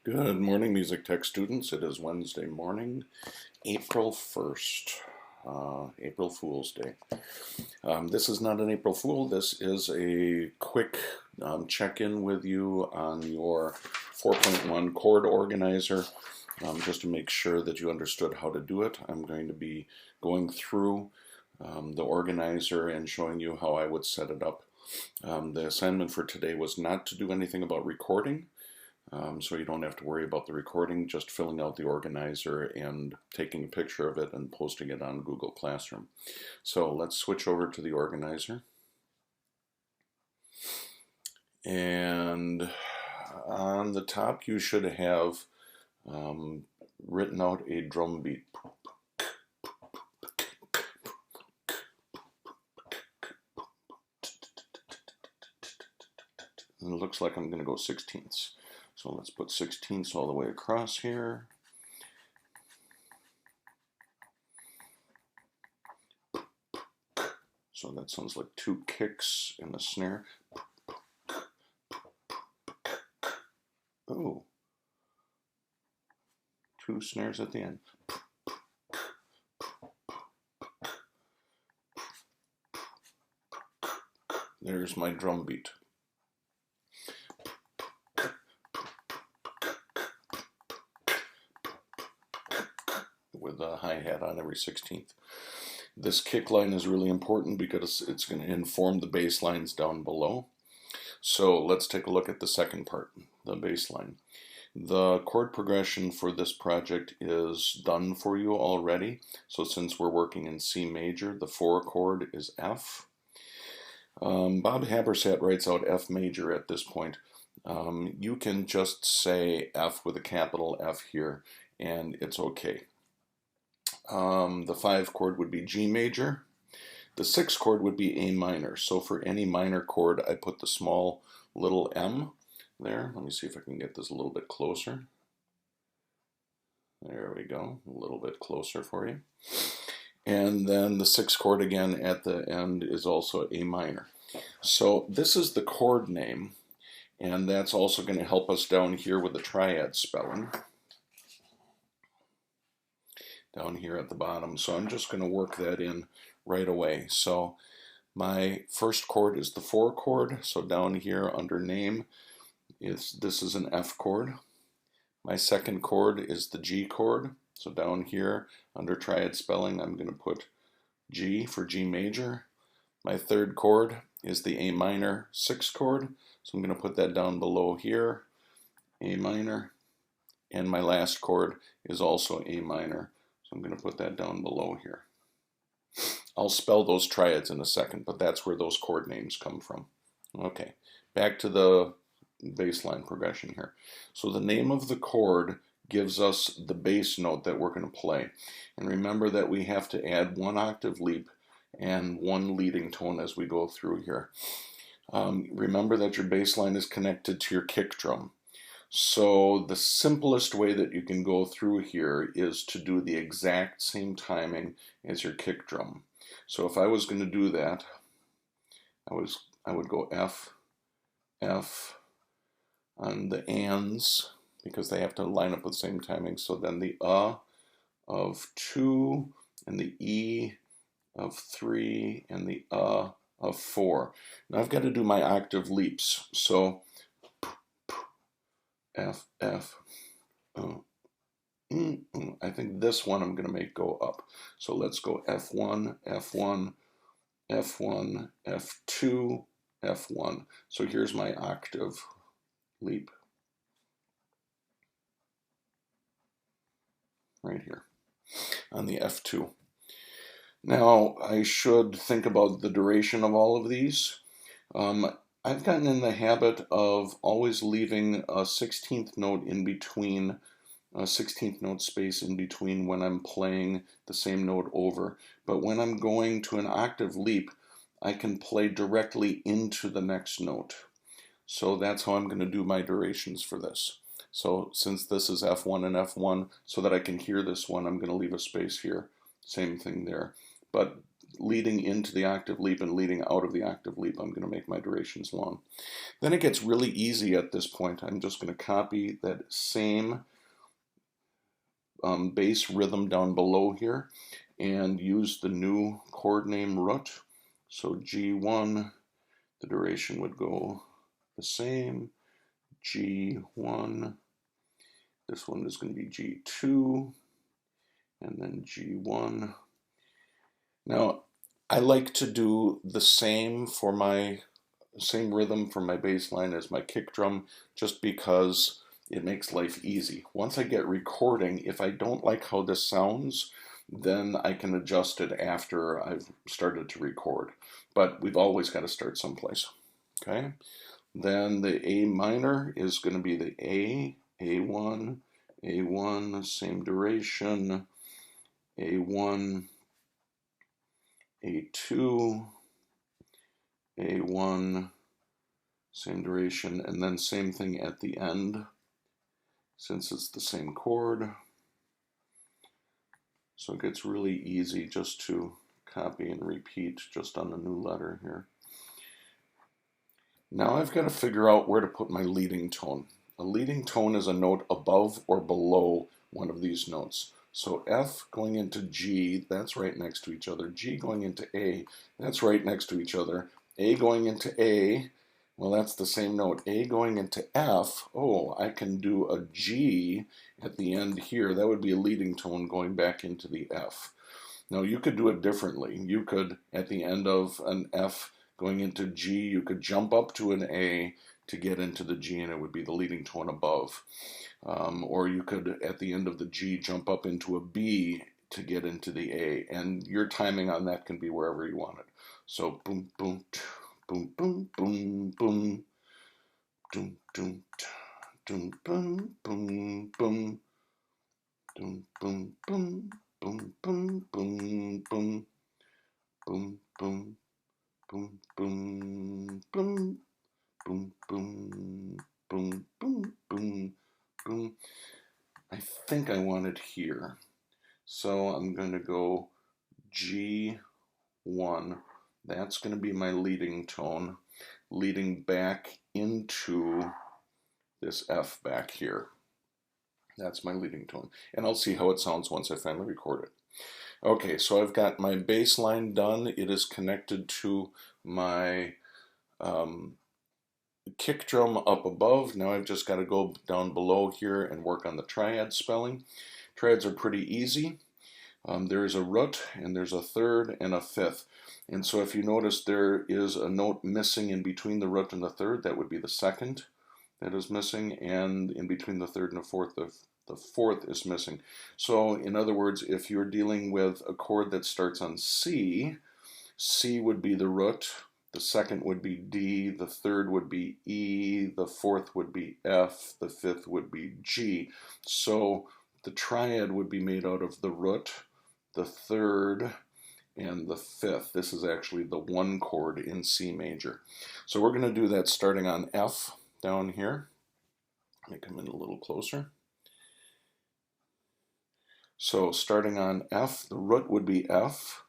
Good morning, Music Tech students. It is Wednesday morning, April 1st, April Fool's Day. This is not an April Fool. This is a quick check-in with you on your 4.1 chord organizer, just to make sure that you understood how to do it. I'm going to be going through the organizer and showing you how I would set it up. The assignment for today was not to do anything about recording. So you don't have to worry about the recording, just filling out the organizer and taking a picture of it and posting it on Google Classroom. So let's switch over to the organizer. And on the top you should have written out a drum beat. And it looks like I'm going to go 16ths. So let's put 16ths all the way across here. So that sounds like two kicks in the snare. Oh, two snares at the end. There's my drum beat. With a hi-hat on every 16th. This kick line is really important because it's going to inform the bass lines down below. So let's take a look at the second part, the bass line. The chord progression for this project is done for you already. So since we're working in C major, the 4 chord is F. Bob Habersat writes out F major at this point. You can just say F with a capital F here, and it's okay. The 5 chord would be G major. The 6 chord would be A minor. So for any minor chord, I put the small little M there. Let me see if I can get this a little bit closer. There we go, a little bit closer for you. And then the 6 chord again at the end is also A minor. So this is the chord name, and that's also going to help us down here with the triad spelling. Down here at the bottom. So I'm just going to work that in right away. So my first chord is the 4 chord. So down here under name, this is an F chord. My second chord is the G chord. So down here under triad spelling, I'm going to put G for G major. My third chord is the A minor 6 chord. So I'm going to put that down below here, A minor. And my last chord is also A minor. So I'm going to put that down below here. I'll spell those triads in a second, but that's where those chord names come from. Okay, back to the bass line progression here. So the name of the chord gives us the bass note that we're going to play. And remember that we have to add 1 octave leap and 1 leading tone as we go through here. Remember that your bass line is connected to your kick drum. So the simplest way that you can go through here is to do the exact same timing as your kick drum. So if I was going to do that, I would go F, F on the ands because they have to line up with the same timing. So then the of 2 and the E of 3 and the of 4. Now I've got to do my octave leaps. So F, F. I think this one I'm going to make go up. So let's go F1, F1, F1, F2, F1. So here's my octave leap. Right here on the F2. Now I should think about the duration of all of these. I've gotten in the habit of always leaving a 16th note in between, a 16th note space in between when I'm playing the same note over. But when I'm going to an octave leap, I can play directly into the next note. So that's how I'm going to do my durations for this. So since this is F1 and F1, so that I can hear this one, I'm going to leave a space here. Same thing there. But leading into the octave leap and leading out of the octave leap, I'm going to make my durations long. Then it gets really easy at this point. I'm just going to copy that same bass rhythm down below here and use the new chord name root. So G1, the duration would go the same. G1, this one is going to be G2, and then G1. Now, I like to do the same rhythm for my bass line as my kick drum, just because it makes life easy. Once I get recording, if I don't like how this sounds, then I can adjust it after I've started to record. But we've always got to start someplace. Okay? Then the A minor is going to be the A1, A1, same duration, A1, A2, A1, same duration, and then same thing at the end, since it's the same chord. So it gets really easy just to copy and repeat just on the new letter here. Now I've got to figure out where to put my leading tone. A leading tone is a note above or below one of these notes. So F going into G, that's right next to each other. G going into A, that's right next to each other. A going into A, well, that's the same note. A going into F, oh, I can do a G at the end here. That would be a leading tone going back into the F. Now, you could do it differently. You could, at the end of an F going into G, you could jump up to an A to get into the G, and it would be the leading tone above. Or you could, at the end of the G, jump up into a B to get into the A, and your timing on that can be wherever you want it. So boom, boom, boom, boom, boom, boom, doom, doom, doom, boom, boom, boom, doom, boom, boom, boom, boom, boom, boom, boom, boom, boom, boom, boom, boom, boom, boom, boom, boom, boom. I think I want it here. So I'm going to go G1. That's going to be my leading tone, leading back into this F back here. That's my leading tone. And I'll see how it sounds once I finally record it. Okay, so I've got my bass line done. It is connected to my kick drum up above. Now I've just got to go down below here and work on the triad spelling. Triads are pretty easy. There's a root, and there's a third and a fifth. And so if you notice, there is a note missing in between the root and the third. That would be the second that is missing, and in between the third and the fourth is missing. So in other words, if you're dealing with a chord that starts on C, C would be the root, the second would be D, the third would be E, the fourth would be F, the fifth would be G. So the triad would be made out of the root, the third, and the fifth. This is actually the one chord in C major. So we're going to do that starting on F down here. Let me come in a little closer. So starting on F, the root would be F,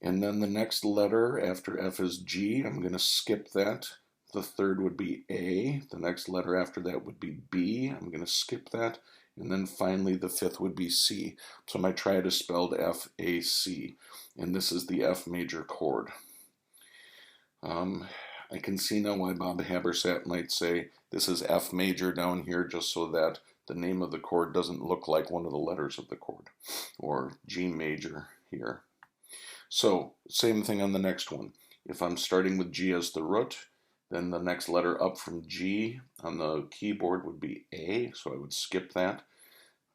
and then the next letter after F is G. I'm going to skip that. The third would be A. The next letter after that would be B. I'm going to skip that. And then finally the fifth would be C. So my triad is spelled F-A-C, and this is the F major chord. I can see now why Bob Habersat might say this is F major down here, just so that the name of the chord doesn't look like one of the letters of the chord, or G major here. So same thing on the next one. If I'm starting with G as the root, then the next letter up from G on the keyboard would be A, so I would skip that.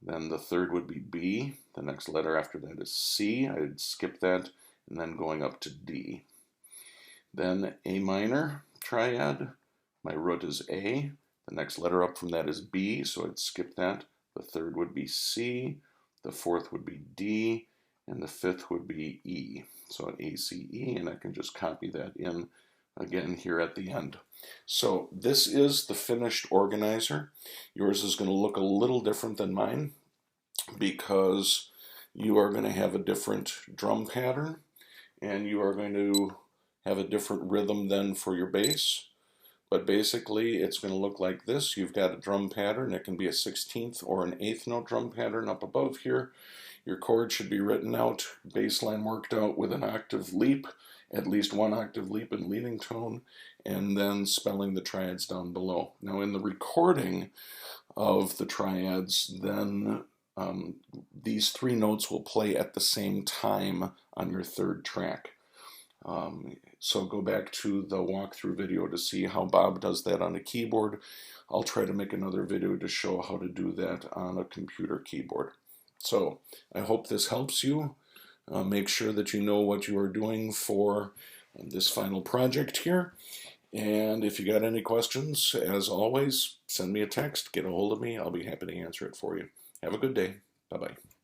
Then the third would be B. The next letter after that is C. I'd skip that, and then going up to D. Then A minor triad. My root is A. The next letter up from that is B, so I'd skip that. The third would be C. The fourth would be D. And the fifth would be E. So an A-C-E, and I can just copy that in again here at the end. So this is the finished organizer. Yours is going to look a little different than mine because you are going to have a different drum pattern, and you are going to have a different rhythm then for your bass. But basically, it's going to look like this. You've got a drum pattern. It can be a 16th or an 8th note drum pattern up above here. Your chord should be written out, bass line worked out with an octave leap, at least one octave leap in leading tone, and then spelling the triads down below. Now, in the recording of the triads, then these three notes will play at the same time on your third track. So go back to the walkthrough video to see how Bob does that on a keyboard. I'll try to make another video to show how to do that on a computer keyboard. So I hope this helps you. Make sure that you know what you are doing for this final project here. And if you got any questions, as always, send me a text, get a hold of me. I'll be happy to answer it for you. Have a good day. Bye-bye.